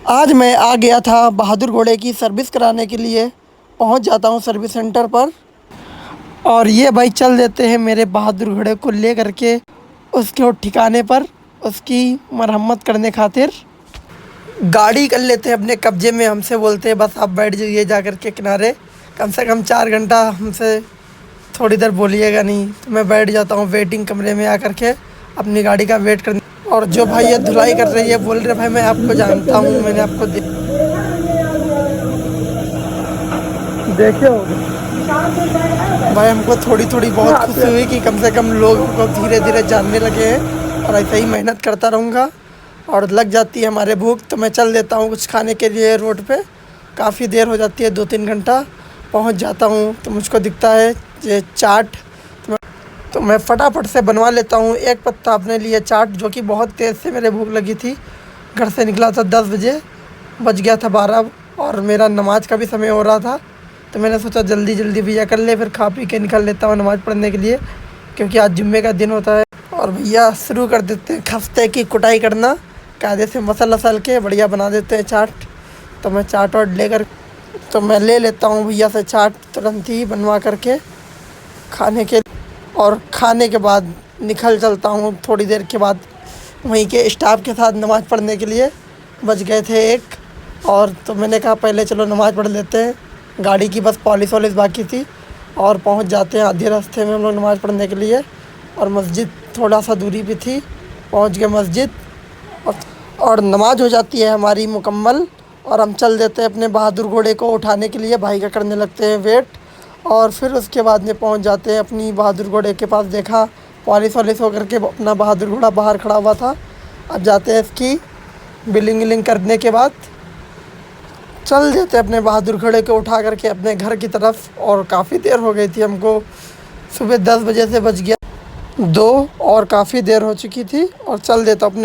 आज मैं आ गया था बहादुर घोड़े की सर्विस कराने के लिए। पहुंच जाता हूं सर्विस सेंटर पर और ये भाई चल देते हैं मेरे बहादुर घोड़े को ले करके उसके ठिकाने पर, उसकी मरम्मत करने खातिर। गाड़ी कर लेते हैं अपने कब्जे में, हमसे बोलते हैं बस आप बैठ जाइए जा कर के किनारे। कम से कम 4 घंटा हमसे थोड़ी देर बोलिएगा नहीं, तो मैं बैठ जाता हूँ वेटिंग कमरे में आकर के अपनी गाड़ी का वेट करने। और जो भाई ये धुलाई कर रही है बोल रहे भाई मैं आपको जानता हूँ, मैंने आपको देखे हो। भाई हमको थोड़ी थोड़ी बहुत खुशी हुई कि कम से कम लोग हमको धीरे धीरे जानने लगे हैं और ऐसे ही मेहनत करता रहूँगा। और लग जाती है हमारे भूख तो मैं चल देता हूँ कुछ खाने के लिए रोड पे। काफ़ी देर हो जाती है, 2-3 घंटा। पहुँच जाता हूँ तो मुझको दिखता है ये चाट, तो मैं फटाफट से बनवा लेता हूँ एक पत्ता अपने लिए चाट, जो कि बहुत तेज़ से मेरे भूख लगी थी। घर से निकला था 10 बजे, बज गया था 12 और मेरा नमाज का भी समय हो रहा था। तो मैंने सोचा जल्दी जल्दी भैया कर ले, फिर खा पी के निकल लेता हूँ नमाज़ पढ़ने के लिए, क्योंकि आज जुम्मे का दिन होता है। और भैया शुरू कर देते हैं खस्ते की कुटाई करना, कायदे से मसल वसल के बढ़िया बना देते हैं चाट। तो मैं चाट और लेकर तो मैं ले लेता हूँ भैया से चाट तुरंत ही बनवा करके खाने के। और खाने के बाद निकल चलता हूँ थोड़ी देर के बाद वहीं के स्टाफ के साथ नमाज़ पढ़ने के लिए। बज गए थे 1 और तो मैंने कहा पहले चलो नमाज़ पढ़ लेते हैं, गाड़ी की बस पॉलिश वॉलिश बाकी थी। और पहुँच जाते हैं आधे रास्ते में हम लोग नमाज़ पढ़ने के लिए। और मस्जिद थोड़ा सा दूरी पे थी, पहुँच गए मस्जिद और नमाज़ हो जाती है हमारी मुकम्मल। और हम चल देते हैं अपने बहादुर घोड़े को उठाने के लिए, भाई का करने लगते हैं वेट। और फिर उसके बाद में पहुंच जाते हैं अपनी बहादुर घोड़े के पास। देखा पॉलिश वॉलिश होकर के अपना बहादुर घोड़ा बाहर खड़ा हुआ था। अब जाते हैं इसकी बिलिंग विलिंग करने के बाद चल देते अपने बहादुर घोड़े को उठा करके अपने घर की तरफ। और काफ़ी देर हो गई थी हमको, सुबह 10 बजे से बज गया 2 और काफ़ी देर हो चुकी थी। और चल देता अपने